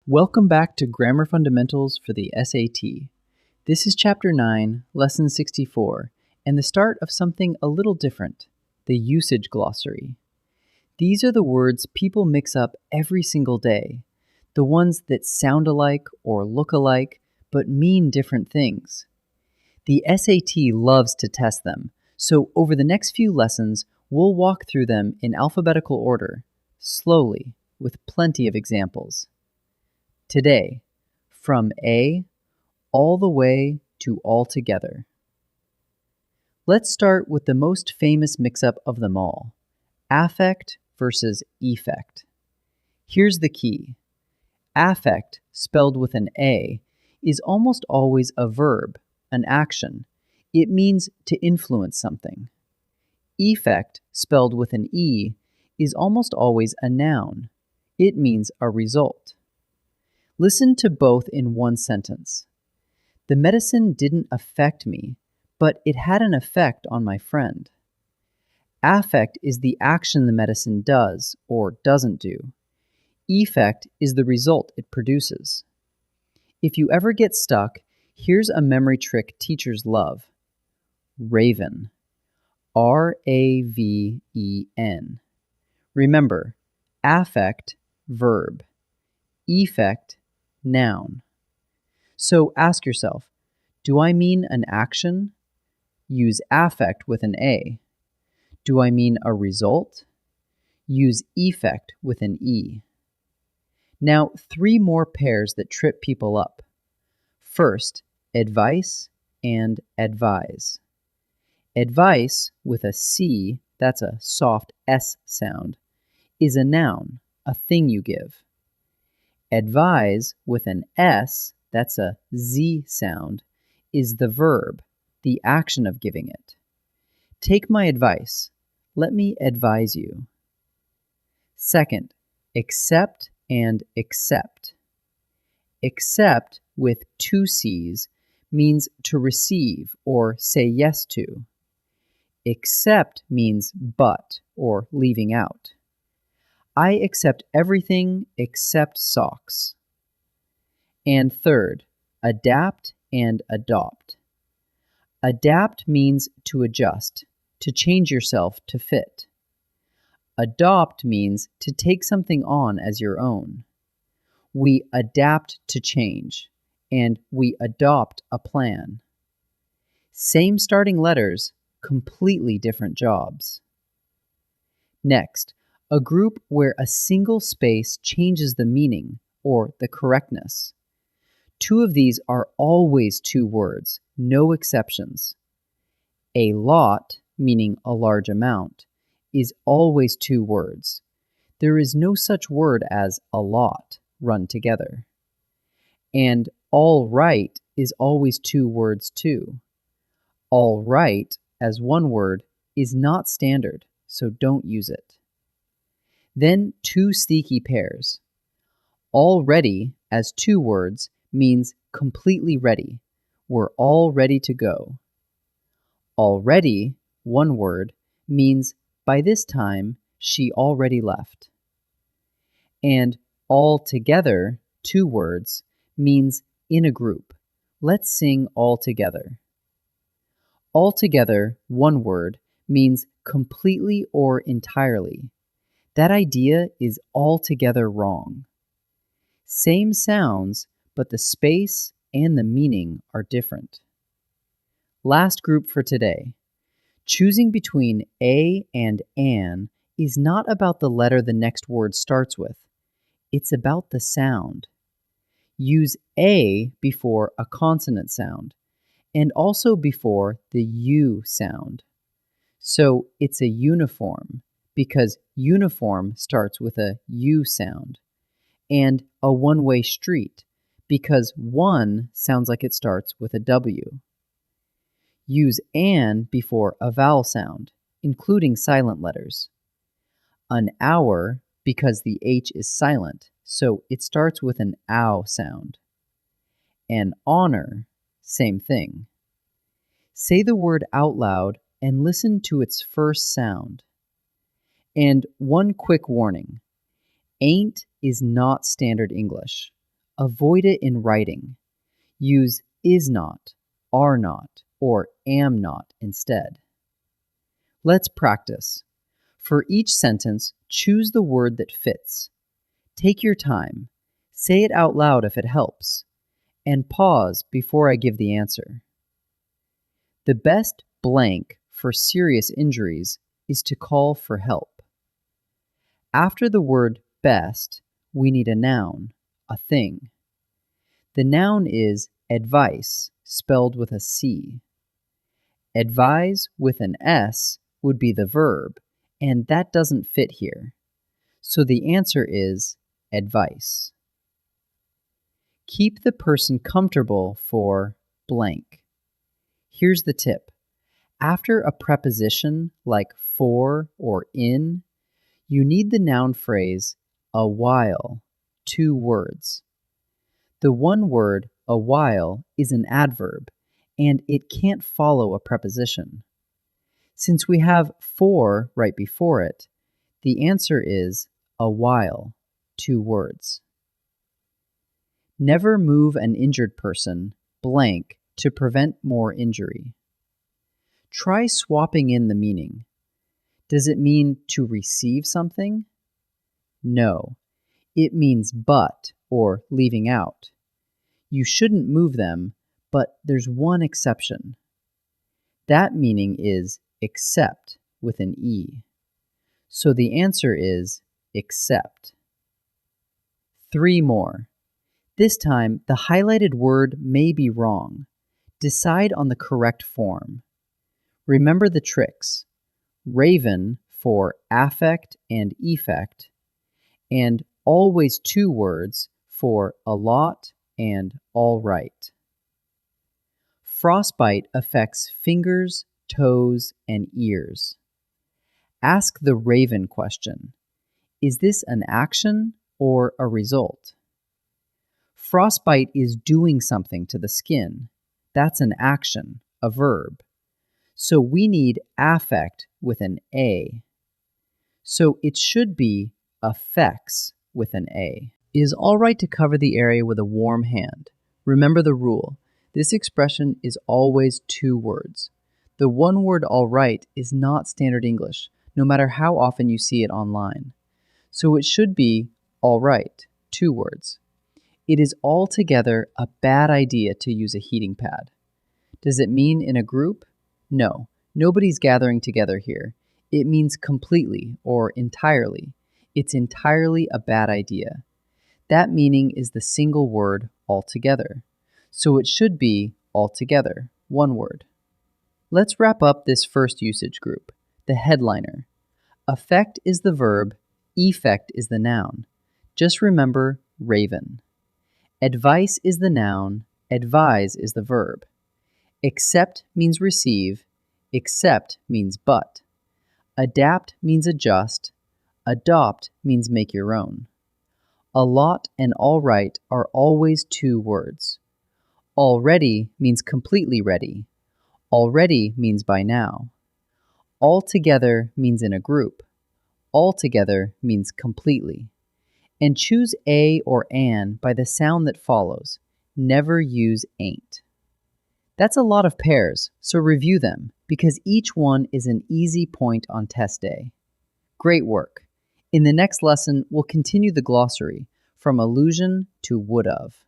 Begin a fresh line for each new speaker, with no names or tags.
Welcome back to Grammar Fundamentals for the SAT. This is Chapter 9, Lesson 64, and the start of something a little different, the usage glossary. These are the words people mix up every single day, the ones that sound alike or look alike but mean different things. The SAT loves to test them, so over the next few lessons, we'll walk through them in alphabetical order, slowly, with plenty of examples. Today, from A all the way to altogether. Let's start with the most famous mix-up of them all, affect versus effect. Here's the key. Affect, spelled with an A, is almost always a verb, an action. It means to influence something. Effect, spelled with an E, is almost always a noun. It means a result. Listen to both in one sentence. The medicine didn't affect me, but it had an effect on my friend. Affect is the action the medicine does or doesn't do. Effect is the result it produces. If you ever get stuck, here's a memory trick teachers love. Raven. R-A-V-E-N. Remember, affect, verb. Effect, noun. So ask yourself, do I mean an action? Use affect with an A. Do I mean a result? Use effect with an E. Now, 3 more pairs that trip people up. First, advice and advise. Advice with a C, that's a soft S sound, is a noun, a thing you give. Advise with an S, that's a Z sound, is the verb, the action of giving it. Take my advice. Let me advise you. Second, accept and accept. Accept with 2 C's means to receive or say yes to. Accept means but or leaving out. I accept everything except socks. And third, adapt and adopt. Adapt means to adjust, to change yourself to fit. Adopt means to take something on as your own. We adapt to change, and we adopt a plan. Same starting letters, completely different jobs. Next, a group where a single space changes the meaning or the correctness. 2 of these are always 2 words, no exceptions. A lot, meaning a large amount, is always 2 words. There is no such word as a lot run together. And all right is always 2 words too. All right as 1 word is not standard, so don't use it. Then 2 sneaky pairs. Already as 2 words means completely ready. We're all ready to go. Already, 1 word, means by this time she already left. And all together, 2 words, means in a group. Let's sing all together. Altogether, 1 word, means completely or entirely. That idea is altogether wrong. Same sounds, but the space and the meaning are different. Last group for today. Choosing between a and an is not about the letter the next word starts with. It's about the sound. Use a before a consonant sound, and also before the U sound. So it's a uniform, because uniform starts with a U sound, and a one-way street, because one sounds like it starts with a W. Use an before a vowel sound, including silent letters. An hour, because the H is silent, so it starts with an ow sound. An honor, same thing. Say the word out loud and listen to its first sound. And one quick warning. Ain't is not standard English. Avoid it in writing. Use is not, are not, or am not instead. Let's practice. For each sentence, choose the word that fits. Take your time. Say it out loud if it helps. And pause before I give the answer. The best blank for serious injuries is to call for help. After the word best, we need a noun, a thing. The noun is advice, spelled with a C. Advise with an S would be the verb, and that doesn't fit here. So the answer is advice. Keep the person comfortable for blank. Here's the tip. After a preposition like for or in, you need the noun phrase a while, 2 words. The one word, a while, is an adverb, and it can't follow a preposition. Since we have for right before it, the answer is a while, 2 words. Never move an injured person, blank, to prevent more injury. Try swapping in the meaning. Does it mean to receive something? No, it means but or leaving out. You shouldn't move them, but there's one exception. That meaning is except with an E. So the answer is except. 3 more. This time, the highlighted word may be wrong. Decide on the correct form. Remember the tricks. Raven for affect and effect, and always 2 words for a lot and all right. Frostbite affects fingers, toes, and ears. Ask the Raven question. Is this an action or a result? Frostbite is doing something to the skin. That's an action, a verb. So we need affect with an A. So it should be affects with an A. It is all right to cover the area with a warm hand. Remember the rule. This expression is always 2 words. The one word all right is not standard English, no matter how often you see it online. So it should be all right, 2 words. It is altogether a bad idea to use a heating pad. Does it mean in a group? No, nobody's gathering together here. It means completely or entirely. It's entirely a bad idea. That meaning is the single word altogether. So it should be altogether, 1 word. Let's wrap up this first usage group, the headliner. Affect is the verb, effect is the noun. Just remember Raven. Advice is the noun, advise is the verb. Accept means receive, except means but. Adapt means adjust, adopt means make your own. A lot and all right are always 2 words. Already means completely ready. Already means by now. Altogether means in a group. Altogether means completely. And choose a or an by the sound that follows. Never use ain't. That's a lot of pairs, so review them, because each one is an easy point on test day. Great work. In the next lesson, we'll continue the glossary, from allusion to would of.